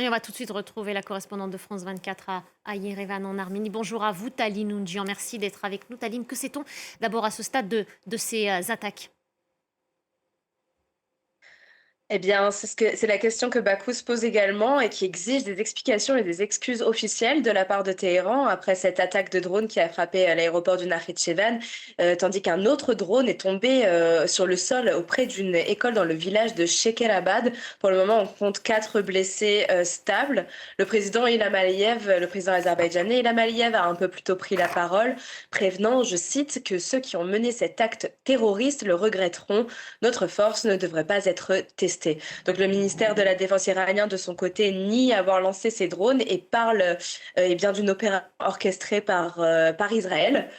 Et on va tout de suite retrouver la correspondante de France 24 à Yerevan en Arménie. Bonjour à vous, Taline Oundjian. Merci d'être avec nous. Taline, que sait-on d'abord à ce stade de ces attaques? Eh bien, c'est la question que Bakou se pose également et qui exige des explications et des excuses officielles de la part de Téhéran après cette attaque de drone qui a frappé l'aéroport du Nakhichevan, tandis qu'un autre drone est tombé sur le sol auprès d'une école dans le village de Shekerabad. Pour le moment, on compte 4 blessés stables. Le président Ilham Aliyev, le président azerbaïdjanais Ilham Aliyev a un peu plus tôt pris la parole, prévenant, je cite, que ceux qui ont mené cet acte terroriste le regretteront. Notre force ne devrait pas être testée. Donc le ministère de la Défense iranien, de son côté, nie avoir lancé ces drones et parle eh bien d'une opération orchestrée par Israël.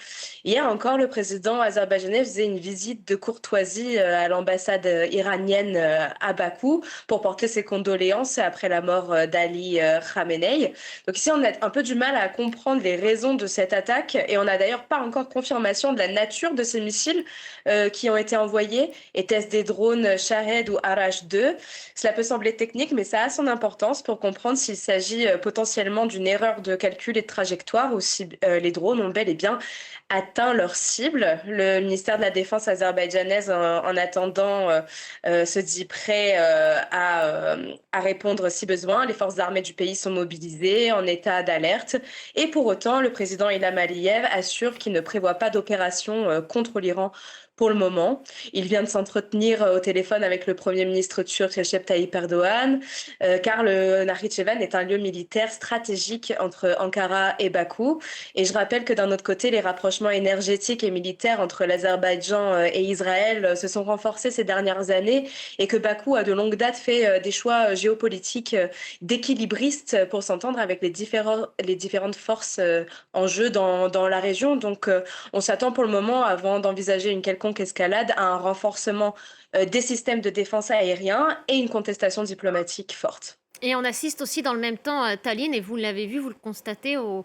Hier encore, le président azerbaïdjanais faisait une visite de courtoisie à l'ambassade iranienne à Bakou pour porter ses condoléances après la mort d'Ali Khamenei. Donc ici, on a un peu du mal à comprendre les raisons de cette attaque et on n'a d'ailleurs pas encore confirmation de la nature de ces missiles qui ont été envoyés. Était-ce des drones Shahed ou Arash-2? Cela peut sembler technique, mais ça a son importance pour comprendre s'il s'agit potentiellement d'une erreur de calcul et de trajectoire ou si les drones ont bel et bien atteint leur cible. Le ministère de la Défense azerbaïdjanaise, en attendant, se dit prêt à répondre si besoin. Les forces armées du pays sont mobilisées, en état d'alerte. Et pour autant, le président Ilham Aliyev assure qu'il ne prévoit pas d'opération contre l'Iran pour le moment. Il vient de s'entretenir au téléphone avec le Premier ministre turc Recep Tayyip Erdogan, car le Nakhichevan est un lieu militaire stratégique entre Ankara et Bakou. Et je rappelle que d'un autre côté, les rapprochements énergétiques et militaires entre l'Azerbaïdjan et Israël se sont renforcés ces dernières années et que Bakou a de longue date fait des choix géopolitiques d'équilibristes pour s'entendre avec les différentes forces en jeu dans la région. Donc on s'attend pour le moment, avant d'envisager une quelconque escalade, à un renforcement des systèmes de défense aérien et une contestation diplomatique forte. Et on assiste aussi dans le même temps, Taline, et vous l'avez vu, vous le constatez, au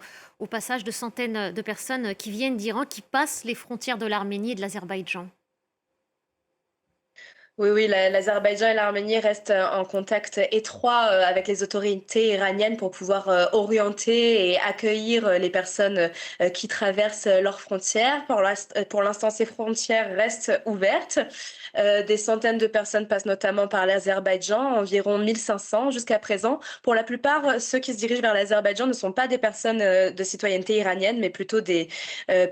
passage de centaines de personnes qui viennent d'Iran, qui passent les frontières de l'Arménie et de l'Azerbaïdjan. Oui, oui, l'Azerbaïdjan et l'Arménie restent en contact étroit avec les autorités iraniennes pour pouvoir orienter et accueillir les personnes qui traversent leurs frontières. Pour l'instant, ces frontières restent ouvertes. Des centaines de personnes passent notamment par l'Azerbaïdjan, environ 1500 jusqu'à présent. Pour la plupart, ceux qui se dirigent vers l'Azerbaïdjan ne sont pas des personnes de citoyenneté iranienne, mais plutôt des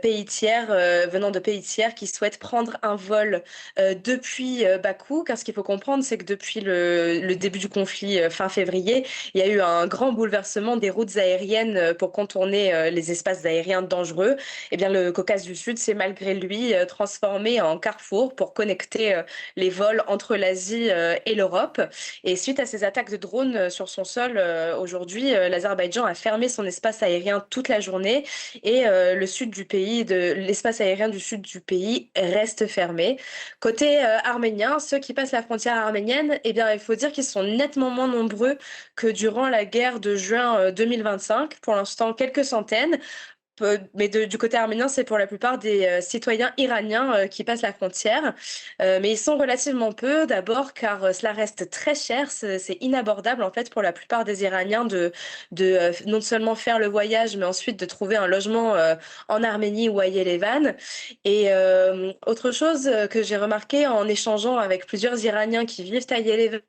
pays tiers, venant de pays tiers qui souhaitent prendre un vol depuis Bakou, car ce qu'il faut comprendre, c'est que depuis le début du conflit fin février, il y a eu un grand bouleversement des routes aériennes pour contourner les espaces aériens dangereux. Eh bien, le Caucase du Sud s'est malgré lui transformé en carrefour pour connecter les vols entre l'Asie et l'Europe. Et suite à ces attaques de drones sur son sol, aujourd'hui, l'Azerbaïdjan a fermé son espace aérien toute la journée et le sud du pays, l'espace aérien du sud du pays reste fermé. Côté arménien, ceux qui passent la frontière arménienne, eh bien, il faut dire qu'ils sont nettement moins nombreux que durant la guerre de juin 2025. Pour l'instant, quelques centaines. Mais du côté arménien, c'est pour la plupart des citoyens iraniens qui passent la frontière. Mais ils sont relativement peu, d'abord car cela reste très cher. C'est inabordable en fait pour la plupart des Iraniens de non seulement faire le voyage, mais ensuite de trouver un logement en Arménie ou à Yerevan. Et autre chose que j'ai remarqué en échangeant avec plusieurs Iraniens qui vivent à Yerevan.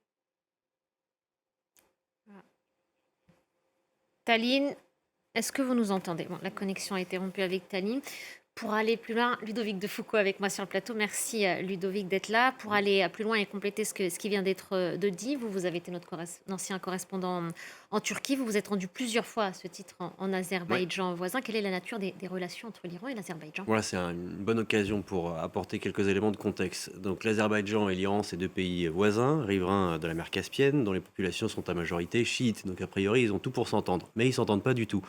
Taline, est-ce que vous nous entendez? Bon, la connexion a été rompue avec Taline. Pour aller plus loin, Ludovic de Foucault avec moi sur le plateau. Merci Ludovic d'être là. Pour aller plus loin et compléter ce qui vient d'être dit, vous avez été notre ancien correspondant en Turquie. Vous vous êtes rendu plusieurs fois à ce titre en Ouais, Azerbaïdjan voisin. Quelle est la nature des relations entre l'Iran et l'Azerbaïdjan? voilà, une bonne occasion pour apporter quelques éléments de contexte. Donc, l'Azerbaïdjan et l'Iran, c'est deux pays voisins, riverains de la mer Caspienne, dont les populations sont à majorité chiites. Donc, a priori, ils ont tout pour s'entendre. Mais ils s'entendent pas du tout.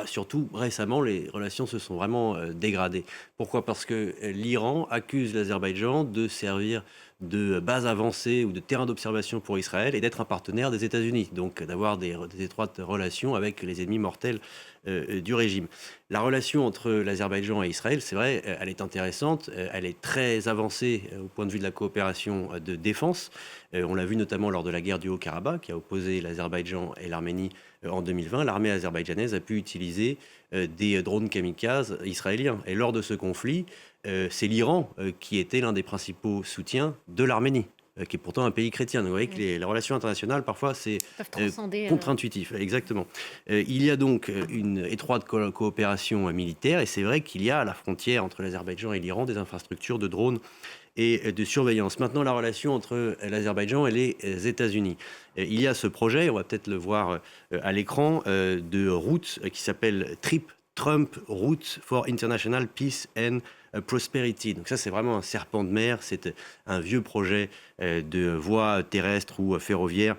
Surtout, récemment, les relations se sont vraiment dégradées. Pourquoi? Parce que l'Iran accuse l'Azerbaïdjan de servir de base avancée ou de terrain d'observation pour Israël et d'être un partenaire des États-Unis, donc d'avoir des étroites relations avec les ennemis mortels du régime. La relation entre l'Azerbaïdjan et Israël, c'est vrai, elle est intéressante, elle est très avancée au point de vue de la coopération de défense. On l'a vu notamment lors de la guerre du Haut-Karabakh qui a opposé l'Azerbaïdjan et l'Arménie en 2020. L'armée azerbaïdjanaise a pu utiliser des drones kamikazes israéliens. Et lors de ce conflit, c'est l'Iran qui était l'un des principaux soutiens de l'Arménie, qui est pourtant un pays chrétien. Donc vous voyez que les relations internationales, parfois, c'est contre-intuitif. Exactement. Il y a donc une étroite coopération militaire, et c'est vrai qu'il y a à la frontière entre l'Azerbaïdjan et l'Iran des infrastructures de drones et de surveillance. Maintenant, la relation entre l'Azerbaïdjan et les États-Unis. Il y a ce projet, on va peut-être le voir à l'écran, de route qui s'appelle Trump Route for International Peace and Prosperity. Donc ça, c'est vraiment un serpent de mer. C'est un vieux projet de voie terrestre ou ferroviaire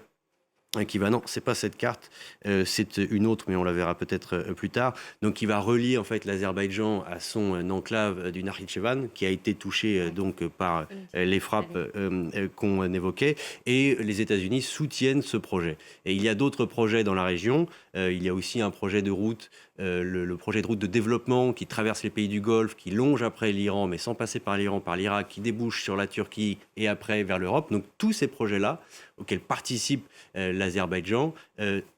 qui va, non, c'est pas cette carte, c'est une autre, mais on la verra peut-être plus tard. Donc, qui va relier en fait l'Azerbaïdjan à son enclave du Nakhitchevan, qui a été touché donc par les frappes qu'on évoquait, et les États-Unis soutiennent ce projet. Et il y a d'autres projets dans la région. Il y a aussi un projet de route, le projet de route de développement qui traverse les pays du Golfe, qui longe après l'Iran, mais sans passer par l'Iran, par l'Irak, qui débouche sur la Turquie et après vers l'Europe. Donc, tous ces projets-là auxquels participe l'Azerbaïdjan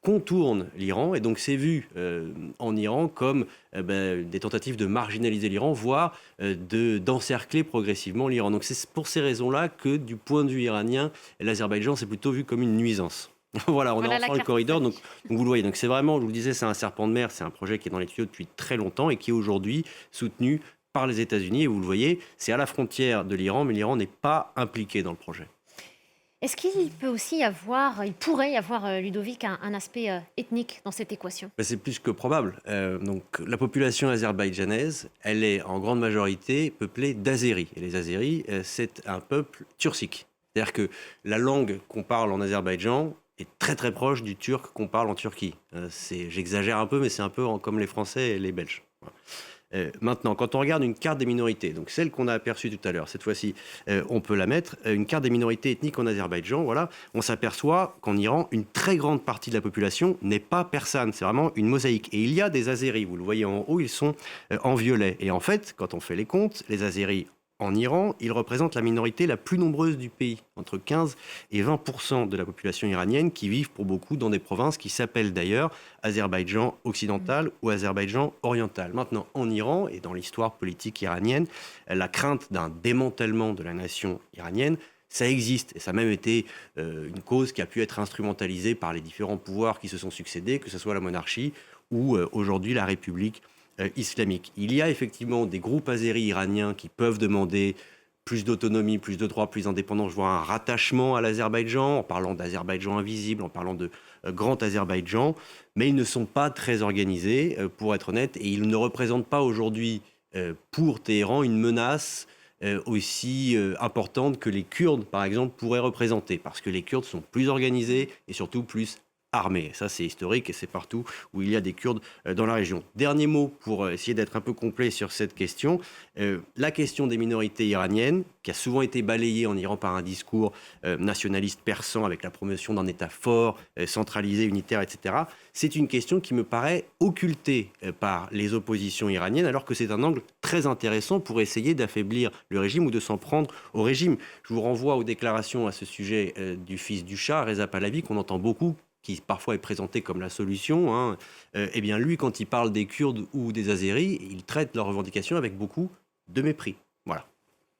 contournent l'Iran, et donc c'est vu en Iran comme des tentatives de marginaliser l'Iran, voire d'encercler progressivement l'Iran. Donc c'est pour ces raisons-là que du point de vue iranien, l'Azerbaïdjan c'est plutôt vu comme une nuisance. Voilà, on est enfin le corridor, donc vous le voyez. Donc c'est vraiment, je vous le disais, c'est un serpent de mer, c'est un projet qui est dans les tuyaux depuis très longtemps et qui est aujourd'hui soutenu par les États-Unis. Et vous le voyez, c'est à la frontière de l'Iran, mais l'Iran n'est pas impliqué dans le projet. Est-ce qu'il peut aussi y avoir, il pourrait y avoir, Ludovic, un aspect ethnique dans cette équation? C'est plus que probable. Donc, la population azerbaïdjanaise, elle est en grande majorité peuplée d'Azéris. Et les Azéris, c'est un peuple turcique. C'est-à-dire que la langue qu'on parle en Azerbaïdjan est très très proche du turc qu'on parle en Turquie. J'exagère un peu, mais c'est un peu comme les Français et les Belges. Voilà. Maintenant, quand on regarde une carte des minorités, donc celle qu'on a aperçue tout à l'heure, cette fois-ci, on peut la mettre, une carte des minorités ethniques en Azerbaïdjan, voilà, on s'aperçoit qu'en Iran, une très grande partie de la population n'est pas persane, c'est vraiment une mosaïque. Et il y a des Azéris, vous le voyez en haut, ils sont en violet. Et en fait, quand on fait les comptes, les Azéris en Iran, ils représentent la minorité la plus nombreuse du pays, entre 15 et 20% de la population iranienne qui vivent pour beaucoup dans des provinces qui s'appellent d'ailleurs Azerbaïdjan occidental ou Azerbaïdjan oriental. Maintenant, en Iran et dans l'histoire politique iranienne, la crainte d'un démantèlement de la nation iranienne, ça existe, et ça a même été une cause qui a pu être instrumentalisée par les différents pouvoirs qui se sont succédés, que ce soit la monarchie ou aujourd'hui la République islamique. Il y a effectivement des groupes azéris iraniens qui peuvent demander plus d'autonomie, plus de droits, plus d'indépendance, voire un rattachement à l'Azerbaïdjan, en parlant d'Azerbaïdjan invisible, en parlant de Grand Azerbaïdjan, mais ils ne sont pas très organisés, pour être honnête, et ils ne représentent pas aujourd'hui, pour Téhéran, une menace aussi importante que les Kurdes, par exemple, pourraient représenter, parce que les Kurdes sont plus organisés et surtout plus armée. Ça, c'est historique et c'est partout où il y a des Kurdes dans la région. Dernier mot pour essayer d'être un peu complet sur cette question. La question des minorités iraniennes, qui a souvent été balayée en Iran par un discours nationaliste persan avec la promotion d'un État fort, centralisé, unitaire, etc. C'est une question qui me paraît occultée par les oppositions iraniennes, alors que c'est un angle très intéressant pour essayer d'affaiblir le régime ou de s'en prendre au régime. Je vous renvoie aux déclarations à ce sujet du fils du Shah, Reza Pahlavi, qu'on entend beaucoup, qui parfois est présenté comme la solution, hein. Eh bien lui, quand il parle des Kurdes ou des Azéris, il traite leurs revendications avec beaucoup de mépris. Voilà.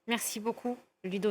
Merci beaucoup, Ludovic.